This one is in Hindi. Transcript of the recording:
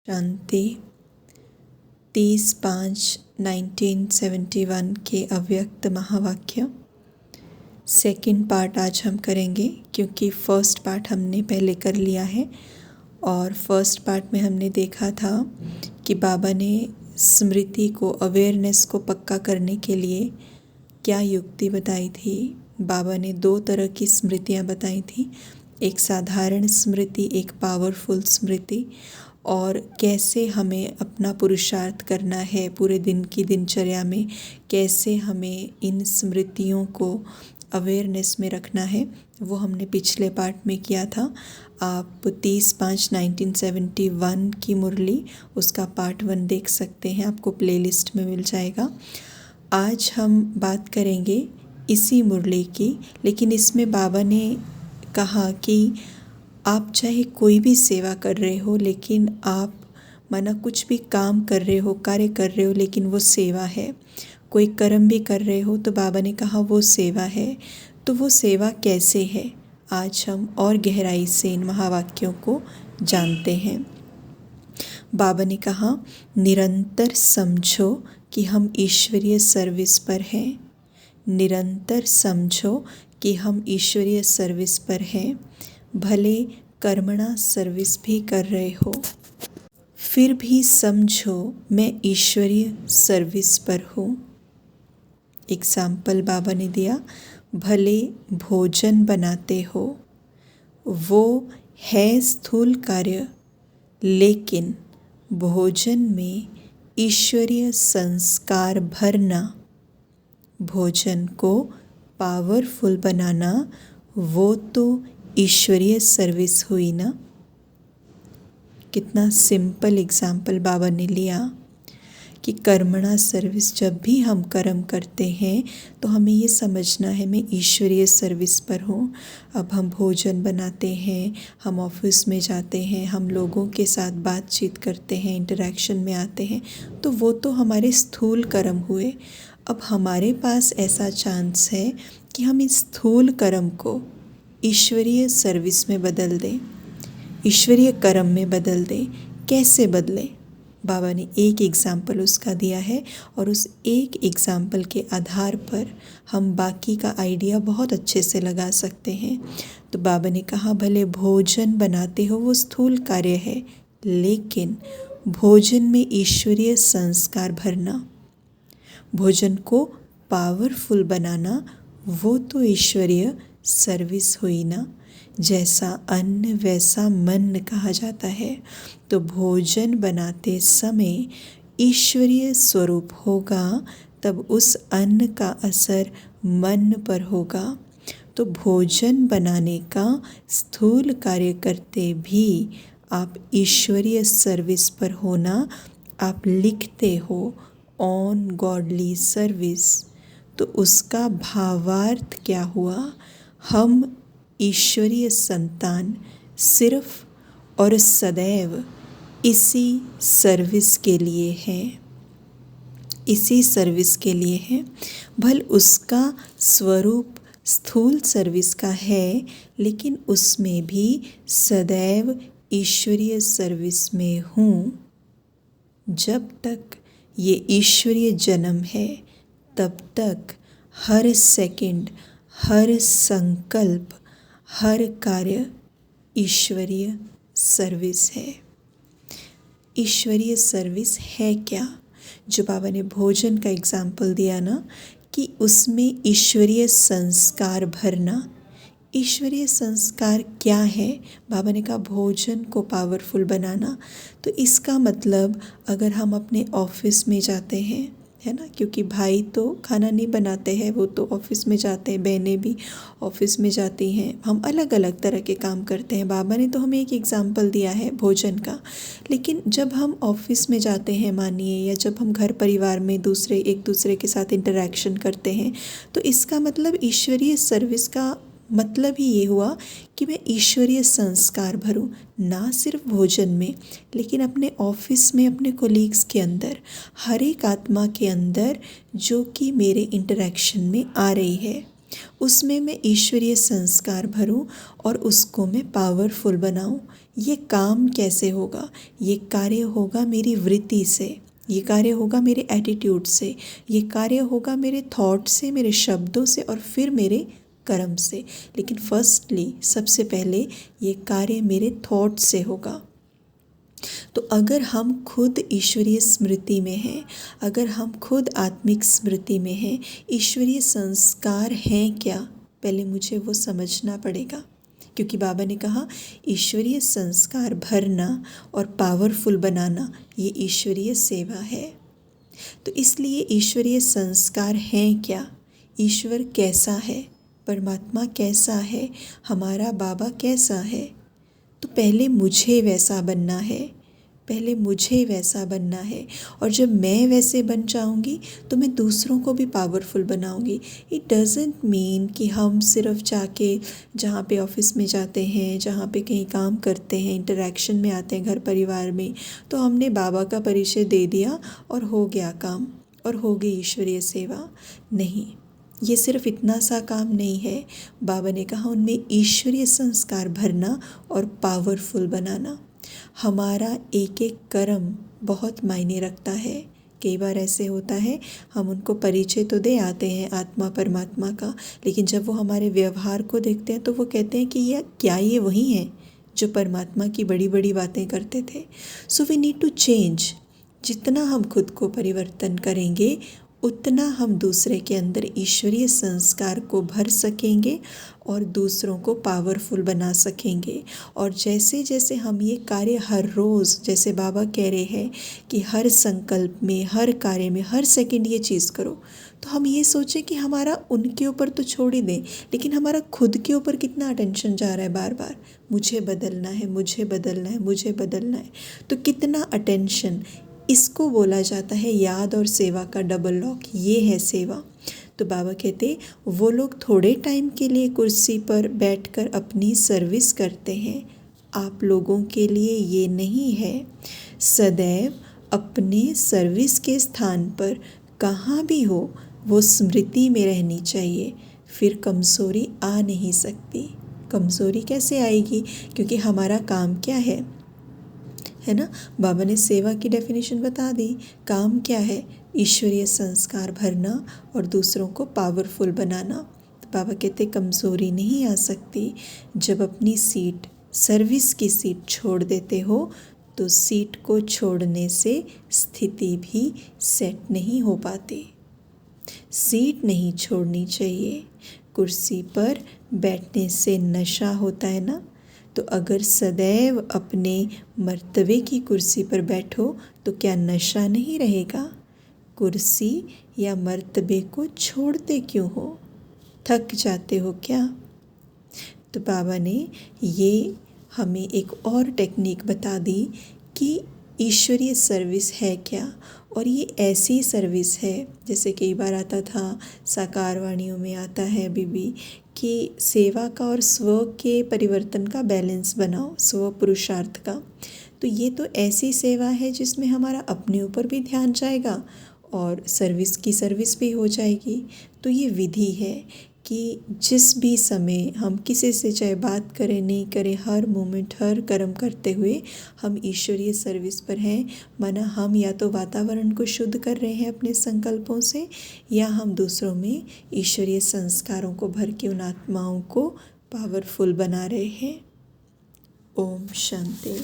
शांति 30/5/1971 के अव्यक्त महावाक्य सेकंड पार्ट आज हम करेंगे, क्योंकि फर्स्ट पार्ट हमने पहले कर लिया है। और फर्स्ट पार्ट में हमने देखा था कि बाबा ने स्मृति को, अवेयरनेस को पक्का करने के लिए क्या युक्ति बताई थी। बाबा ने दो तरह की स्मृतियाँ बताई थी, एक साधारण स्मृति, एक पावरफुल स्मृति, और कैसे हमें अपना पुरुषार्थ करना है पूरे दिन की दिनचर्या में, कैसे हमें इन स्मृतियों को अवेयरनेस में रखना है, वो हमने पिछले पार्ट में किया था। आप 30/5/1971 की मुरली, उसका पार्ट 1 देख सकते हैं, आपको प्लेलिस्ट में मिल जाएगा। आज हम बात करेंगे इसी मुरली की, लेकिन इसमें बाबा ने कहा कि आप चाहे कोई भी सेवा कर रहे हो, लेकिन आप माना कुछ भी काम कर रहे हो, कार्य कर रहे हो, लेकिन वो सेवा है। कोई कर्म भी कर रहे हो तो बाबा ने कहा वो सेवा है। तो वो सेवा कैसे है, आज हम और गहराई से इन महावाक्यों को जानते हैं। बाबा ने कहा निरंतर समझो कि हम ईश्वरीय सर्विस पर हैं। निरंतर समझो कि हम ईश्वरीय सर्विस पर हैं, भले कर्मणा सर्विस भी कर रहे हो, फिर भी समझो मैं ईश्वरीय सर्विस पर हूँ। एग्जाम्पल बाबा ने दिया, भले भोजन बनाते हो, वो है स्थूल कार्य, लेकिन भोजन में ईश्वरीय संस्कार भरना, भोजन को पावरफुल बनाना, वो तो ईश्वरीय सर्विस हुई ना। कितना सिंपल एग्जाम्पल बाबा ने लिया कि कर्मणा सर्विस, जब भी हम कर्म करते हैं तो हमें ये समझना है मैं ईश्वरीय सर्विस पर हूँ। अब हम भोजन बनाते हैं, हम ऑफिस में जाते हैं, हम लोगों के साथ बातचीत करते हैं, इंटरेक्शन में आते हैं, तो वो तो हमारे स्थूल कर्म हुए। अब हमारे पास ऐसा चांस है कि हम इस स्थूल कर्म को ईश्वरीय सर्विस में बदल दें, ईश्वरीय कर्म में बदल दें। कैसे बदलें, बाबा ने एक एग्ज़ाम्पल उसका दिया है, और उस एक एग्ज़ाम्पल के आधार पर हम बाकी का आइडिया बहुत अच्छे से लगा सकते हैं। तो बाबा ने कहा भले भोजन बनाते हो, वो स्थूल कार्य है, लेकिन भोजन में ईश्वरीय संस्कार भरना, भोजन को पावरफुल बनाना, वो तो ईश्वरीय सर्विस हुई ना। जैसा अन्न वैसा मन कहा जाता है, तो भोजन बनाते समय ईश्वरीय स्वरूप होगा, तब उस अन्न का असर मन पर होगा। तो भोजन बनाने का स्थूल कार्य करते भी आप ईश्वरीय सर्विस पर होना, आप लिखते हो ऑन गॉडली सर्विस, तो उसका भावार्थ क्या हुआ, हम ईश्वरीय संतान सिर्फ और सदैव इसी सर्विस के लिए हैं, इसी सर्विस के लिए हैं। भल उसका स्वरूप स्थूल सर्विस का है, लेकिन उसमें भी सदैव ईश्वरीय सर्विस में हूँ। जब तक ये ईश्वरीय जन्म है, तब तक हर सेकंड, हर संकल्प, हर कार्य ईश्वरीय सर्विस है। ईश्वरीय सर्विस है क्या, जो बाबा ने भोजन का एग्जाम्पल दिया ना, कि उसमें ईश्वरीय संस्कार भरना। ईश्वरीय संस्कार क्या है, बाबा ने कहा भोजन को पावरफुल बनाना। तो इसका मतलब अगर हम अपने ऑफिस में जाते हैं, है ना, क्योंकि भाई तो खाना नहीं बनाते हैं, वो तो ऑफिस में जाते हैं, बहनें भी ऑफिस में जाती हैं, हम अलग अलग तरह के काम करते हैं। बाबा ने तो हमें एक एग्जाम्पल दिया है भोजन का, लेकिन जब हम ऑफिस में जाते हैं मानिए, या जब हम घर परिवार में एक दूसरे के साथ इंटरेक्शन करते हैं, तो इसका मतलब ईश्वरीय सर्विस का मतलब ही ये हुआ कि मैं ईश्वरीय संस्कार भरूं, ना सिर्फ भोजन में, लेकिन अपने ऑफिस में, अपने कोलीग्स के अंदर, हर एक आत्मा के अंदर जो कि मेरे इंटरेक्शन में आ रही है। उसमें मैं ईश्वरीय संस्कार भरूं और उसको मैं पावरफुल बनाऊं। ये काम कैसे होगा? ये कार्य होगा मेरी वृत्ति से, ये कार्य होगा मेरे एटीट्यूड से, ये कार्य होगा मेरे थॉट से, मेरे शब्दों से और फिर मेरे कर्म से। लेकिन फर्स्टली सबसे पहले ये कार्य मेरे थॉट से होगा। तो अगर हम खुद ईश्वरीय स्मृति में हैं, अगर हम खुद आत्मिक स्मृति में हैं, ईश्वरीय संस्कार हैं क्या, पहले मुझे वो समझना पड़ेगा। क्योंकि बाबा ने कहा ईश्वरीय संस्कार भरना और पावरफुल बनाना ये ईश्वरीय सेवा है। तो इसलिए ईश्वरीय संस्कार हैं क्या, ईश्वर कैसा है, परमात्मा कैसा है, हमारा बाबा कैसा है, तो पहले मुझे वैसा बनना है, पहले मुझे वैसा बनना है। और जब मैं वैसे बन जाऊंगी तो मैं दूसरों को भी पावरफुल बनाऊंगी। इट डज़ंट मीन कि हम सिर्फ जाके जहाँ पे ऑफिस में जाते हैं, जहाँ पे कहीं काम करते हैं, इंटरेक्शन में आते हैं घर परिवार में, तो हमने बाबा का परिचय दे दिया और हो गया काम और हो गई ईश्वरीय सेवा। नहीं, ये सिर्फ इतना सा काम नहीं है। बाबा ने कहा उनमें ईश्वरीय संस्कार भरना और पावरफुल बनाना। हमारा एक एक कर्म बहुत मायने रखता है। कई बार ऐसे होता है हम उनको परिचय तो दे आते हैं आत्मा परमात्मा का, लेकिन जब वो हमारे व्यवहार को देखते हैं तो वो कहते हैं कि ये वही हैं जो परमात्मा की बड़ी बड़ी बातें करते थे। So we need to change. जितना हम खुद को परिवर्तन करेंगे उतना हम दूसरे के अंदर ईश्वरीय संस्कार को भर सकेंगे और दूसरों को पावरफुल बना सकेंगे। और जैसे जैसे हम ये कार्य हर रोज़, जैसे बाबा कह रहे हैं कि हर संकल्प में, हर कार्य में, हर सेकंड ये चीज़ करो, तो हम ये सोचें कि हमारा उनके ऊपर तो छोड़ ही दें, लेकिन हमारा खुद के ऊपर कितना अटेंशन जा रहा है बार बार, मुझे बदलना है, मुझे बदलना है, मुझे बदलना है। तो कितना अटेंशन, इसको बोला जाता है याद और सेवा का डबल लॉक। ये है सेवा। तो बाबा कहते वो लोग थोड़े टाइम के लिए कुर्सी पर बैठकर अपनी सर्विस करते हैं, आप लोगों के लिए ये नहीं है। सदैव अपने सर्विस के स्थान पर कहाँ भी हो वो स्मृति में रहनी चाहिए, फिर कमज़ोरी आ नहीं सकती। कमज़ोरी कैसे आएगी? क्योंकि हमारा काम क्या है ना? बाबा ने सेवा की डेफिनेशन बता दी। काम क्या है? ईश्वरीय संस्कार भरना और दूसरों को पावरफुल बनाना। तो बाबा कहते कमज़ोरी नहीं आ सकती। जब अपनी सीट, सर्विस की सीट छोड़ देते हो तो सीट को छोड़ने से स्थिति भी सेट नहीं हो पाती। सीट नहीं छोड़नी चाहिए। कुर्सी पर बैठने से नशा होता है ना, तो अगर सदैव अपने मर्तबे की कुर्सी पर बैठो तो क्या नशा नहीं रहेगा? कुर्सी या मर्तबे को छोड़ते क्यों हो? थक जाते हो क्या? तो बाबा ने ये हमें एक और टेक्निक बता दी कि ईश्वरीय सर्विस है क्या। और ये ऐसी सर्विस है, जैसे कई बार आता था साकार वाणियों में आता है अभी भी, कि सेवा का और स्व के परिवर्तन का बैलेंस बनाओ, स्व पुरुषार्थ का। तो ये तो ऐसी सेवा है जिसमें हमारा अपने ऊपर भी ध्यान जाएगा और सर्विस की सर्विस भी हो जाएगी। तो ये विधि है कि जिस भी समय हम किसी से चाहे बात करें नहीं करें, हर मोमेंट, हर कर्म करते हुए हम ईश्वरीय सर्विस पर हैं। माना हम या तो वातावरण को शुद्ध कर रहे हैं अपने संकल्पों से, या हम दूसरों में ईश्वरीय संस्कारों को भर के उन आत्माओं को पावरफुल बना रहे हैं। ओम शांति।